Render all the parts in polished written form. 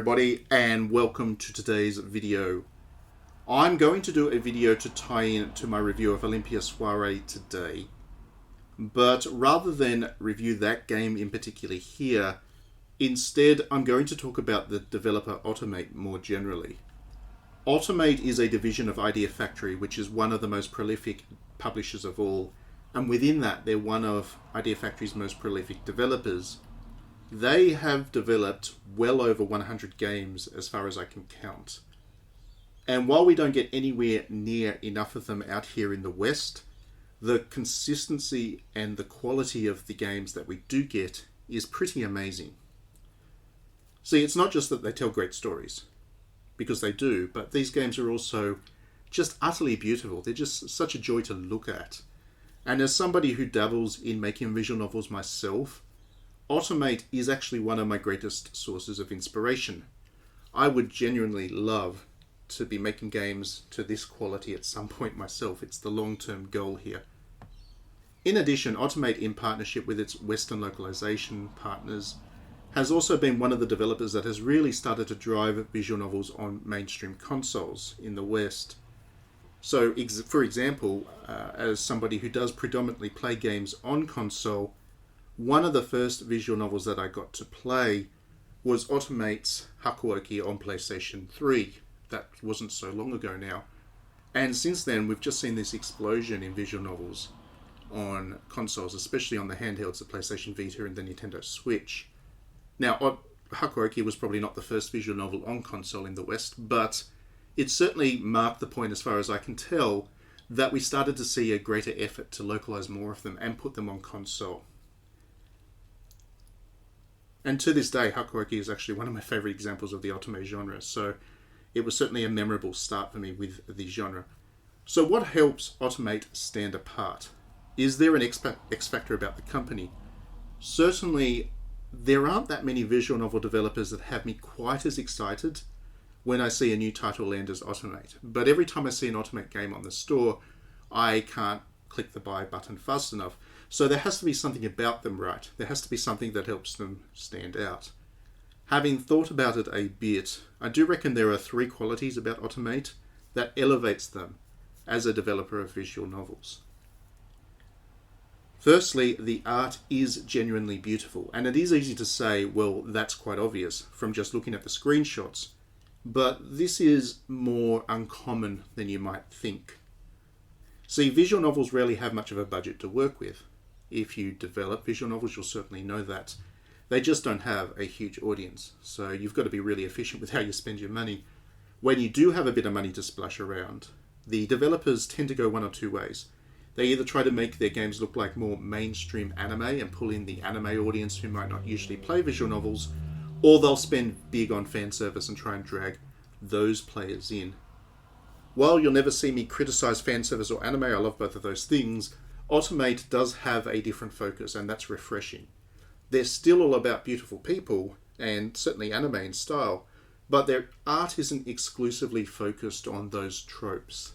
everybody, and welcome to today's video. I'm going to do a video to tie in to my review of Olympia Soirée today, but rather than review that game in particular here, instead I'm going to talk about the developer Otomate more generally. Otomate is a division of Idea Factory, which is one of the most prolific publishers of all, and within that they're one of Idea Factory's most prolific developers. They have developed well over 100 games as far as I can count. And while we don't get anywhere near enough of them out here in the West, the consistency and the quality of the games that we do get is pretty amazing. See, it's not just that they tell great stories, because they do, but these games are also just utterly beautiful. They're just such a joy to look at. And as somebody who dabbles in making visual novels myself, Otomate is actually one of my greatest sources of inspiration. I would genuinely love to be making games to this quality at some point myself. It's the long-term goal here. In addition, Otomate, in partnership with its Western localization partners, has also been one of the developers that has really started to drive visual novels on mainstream consoles in the West. So, for example, as somebody who does predominantly play games on console, one of the first visual novels that I got to play was Otomate's Hakuoki on PlayStation 3. That wasn't so long ago now. And since then, we've just seen this explosion in visual novels on consoles, especially on the handhelds, the PlayStation Vita and the Nintendo Switch. Now, Hakuoki was probably not the first visual novel on console in the West, but it certainly marked the point, as far as I can tell, that we started to see a greater effort to localize more of them and put them on console. And to this day, Hakuoki is actually one of my favorite examples of the Otome genre, so it was certainly a memorable start for me with the genre. So what helps Otomate stand apart? Is there an X factor about the company? Certainly, there aren't that many visual novel developers that have me quite as excited when I see a new title land as Otomate. But every time I see an Otomate game on the store, I can't click the buy button fast enough. So there has to be something about them, right? There has to be something that helps them stand out. Having thought about it a bit, I do reckon there are 3 qualities about Otomate that elevates them as a developer of visual novels. Firstly, the art is genuinely beautiful, and it is easy to say, well, that's quite obvious from just looking at the screenshots, but this is more uncommon than you might think. See, visual novels rarely have much of a budget to work with. If you develop visual novels, you'll certainly know that. They just don't have a huge audience, so you've got to be really efficient with how you spend your money. When you do have a bit of money to splash around, the developers tend to go one or 2 ways. They either try to make their games look like more mainstream anime and pull in the anime audience who might not usually play visual novels, or they'll spend big on fan service and try and drag those players in. While you'll never see me criticize fan service or anime, I love both of those things, Otomate does have a different focus, and that's refreshing. They're still all about beautiful people, and certainly anime in style, but their art isn't exclusively focused on those tropes.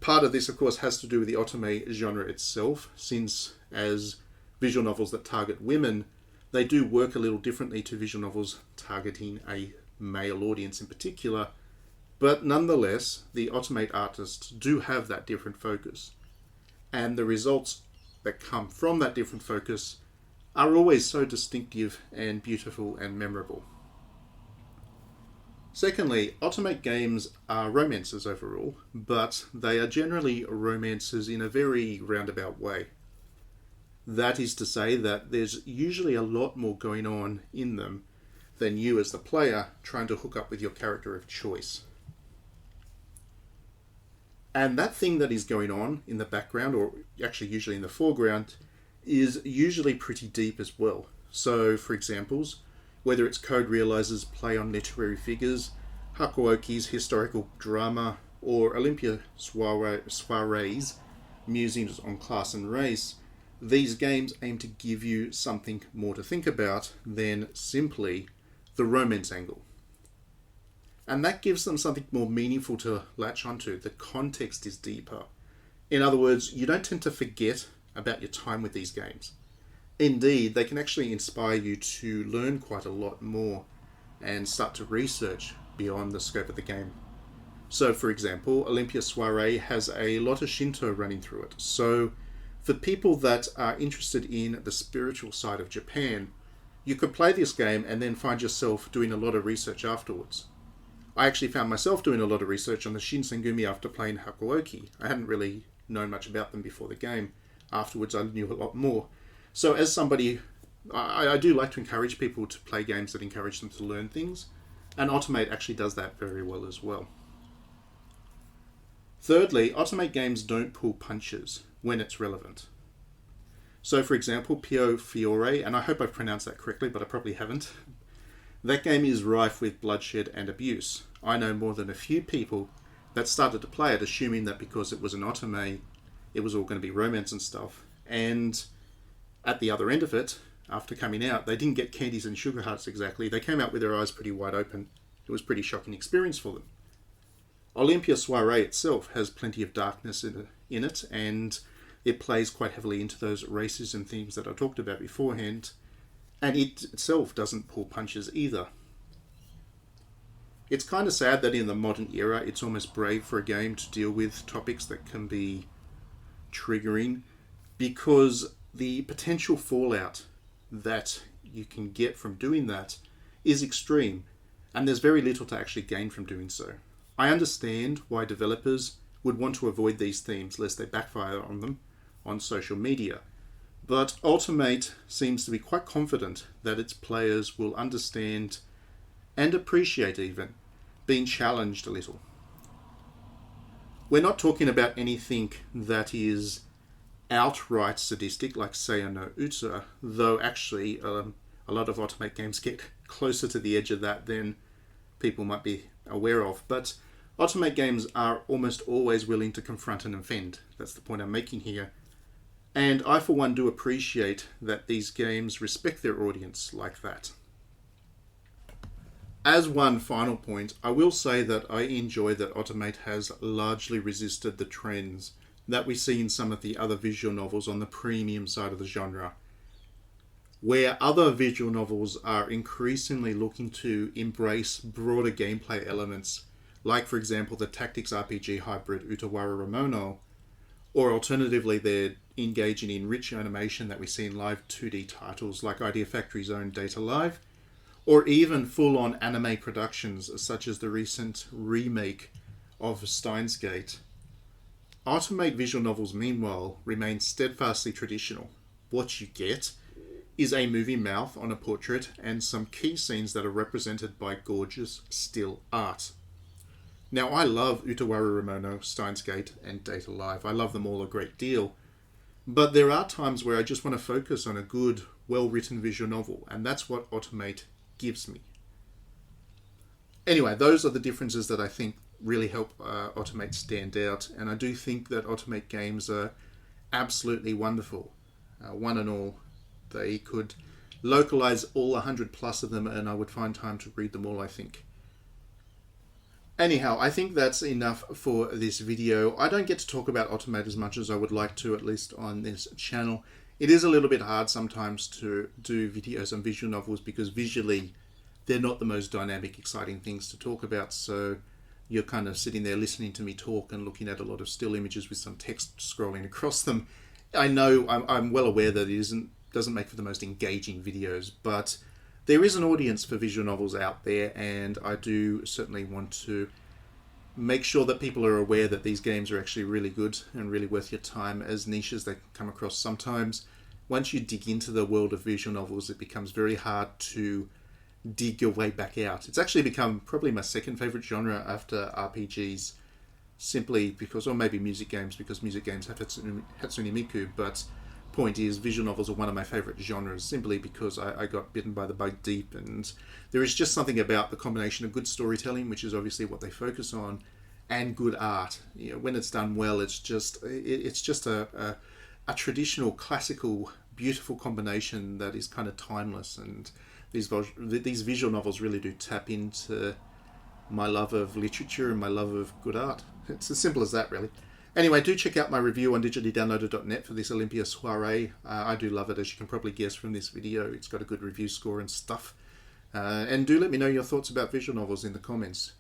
Part of this, of course, has to do with the Otome genre itself, since as visual novels that target women, they do work a little differently to visual novels targeting a male audience in particular, but nonetheless, the Otomate artists do have that different focus. And the results that come from that different focus are always so distinctive and beautiful and memorable. Secondly, Otomate games are romances overall, but they are generally romances in a very roundabout way. That is to say that there's usually a lot more going on in them than you as the player trying to hook up with your character of choice. And that thing that is going on in the background, or actually usually in the foreground, is usually pretty deep as well. So, for examples, whether it's Code Realize's play on literary figures, Hakuoki's historical drama, or Olympia Soirée's musings on class and race, these games aim to give you something more to think about than simply the romance angle. And that gives them something more meaningful to latch onto. The context is deeper. In other words, you don't tend to forget about your time with these games. Indeed, they can actually inspire you to learn quite a lot more and start to research beyond the scope of the game. So, for example, Olympia Soirée has a lot of Shinto running through it. So, for people that are interested in the spiritual side of Japan, you could play this game and then find yourself doing a lot of research afterwards. I actually found myself doing a lot of research on the Shinsengumi after playing Hakuoki. I hadn't really known much about them before the game. Afterwards, I knew a lot more. So, as somebody, I do like to encourage people to play games that encourage them to learn things, and Otomate actually does that very well as well. Thirdly, Otomate games don't pull punches when it's relevant. So, for example, purveyors, and I hope I've pronounced that correctly, but I probably haven't. That game is rife with bloodshed and abuse. I know more than a few people that started to play it assuming that because it was an Otome, it was all going to be romance and stuff. And at the other end of it, after coming out, they didn't get candies and sugar hearts exactly. They came out with their eyes pretty wide open. It was a pretty shocking experience for them. Olympia Soirée itself has plenty of darkness in it, and it plays quite heavily into those racism themes that I talked about beforehand, and it itself doesn't pull punches either. It's kind of sad that in the modern era, it's almost brave for a game to deal with topics that can be triggering, because the potential fallout that you can get from doing that is extreme, and there's very little to actually gain from doing so. I understand why developers would want to avoid these themes lest they backfire on them on social media, but Otomate seems to be quite confident that its players will understand and appreciate even being challenged a little. We're not talking about anything that is outright sadistic like Seiya no Utsu, though actually a lot of Otomate games get closer to the edge of that than people might be aware of, but Otomate games are almost always willing to confront and offend. That's the point I'm making here. And I, for one, do appreciate that these games respect their audience like that. As one final point, I will say that I enjoy that Otomate has largely resisted the trends that we see in some of the other visual novels on the premium side of the genre, where other visual novels are increasingly looking to embrace broader gameplay elements, like, for example, the tactics RPG hybrid Utawara Ramono, or alternatively, they're engaging in rich animation that we see in live 2D titles like Idea Factory's own Data Live, or even full-on anime productions such as the recent remake of Steins Gate. Otomate Visual Novels, meanwhile, remain steadfastly traditional. What you get is a moving mouth on a portrait and some key scenes that are represented by gorgeous still art. Now, I love Utawara Ramono, Steins Gate, and Data Live. I love them all a great deal. But there are times where I just want to focus on a good, well-written visual novel, and that's what Otomate gives me. Anyway, those are the differences that I think really help Otomate stand out, and I do think that Otomate games are absolutely wonderful. One and all, they could localize all 100 plus of them, and I would find time to read them all, I think. Anyhow, I think that's enough for this video. I don't get to talk about Otomate as much as I would like to, at least on this channel. It is a little bit hard sometimes to do videos on visual novels because visually they're not the most dynamic, exciting things to talk about. So you're kind of sitting there listening to me talk and looking at a lot of still images with some text scrolling across them. I know, I'm well aware that it doesn't make for the most engaging videos, but there is an audience for visual novels out there, and I do certainly want to make sure that people are aware that these games are actually really good and really worth your time, as niche as they come across sometimes. Once you dig into the world of visual novels, it becomes very hard to dig your way back out. It's actually become probably my second favorite genre after RPGs, simply because, or maybe music games, because music games have Hatsune Miku, but point is, visual novels are one of my favorite genres simply because I got bitten by the bug deep, and there is just something about the combination of good storytelling, which is obviously what they focus on, and good art. You know, when it's done well, it's just a traditional, classical, beautiful combination that is kind of timeless. And these visual novels really do tap into my love of literature and my love of good art. It's as simple as that, really. Anyway, do check out my review on digitallydownloaded.net for this Olympia Soirée. I do love it, as you can probably guess from this video. It's got a good review score and stuff. And do let me know your thoughts about visual novels in the comments.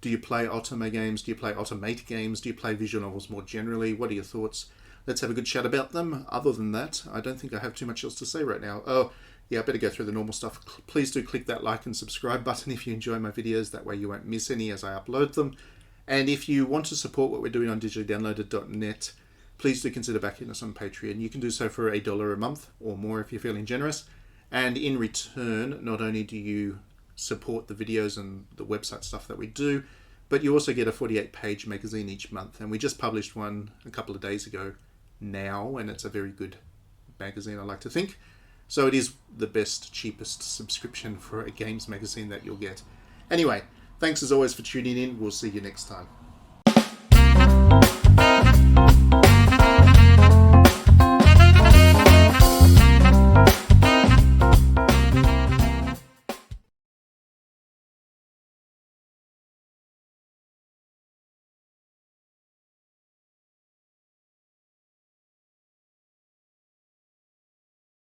Do you play Otome games? Do you play Otomate games? Do you play visual novels more generally? What are your thoughts? Let's have a good chat about them. Other than that, I don't think I have too much else to say right now. Oh, yeah, I better go through the normal stuff. Please do click that like and subscribe button if you enjoy my videos. That way you won't miss any as I upload them. And if you want to support what we're doing on digitallydownloaded.net, please do consider backing us on Patreon. You can do so for $1 a month or more if you're feeling generous. And in return, not only do you support the videos and the website stuff that we do, but you also get a 48-page magazine each month. And we just published one a couple of days ago now, and it's a very good magazine, I like to think. So it is the best, cheapest subscription for a games magazine that you'll get. Anyway, thanks as always for tuning in. We'll see you next time.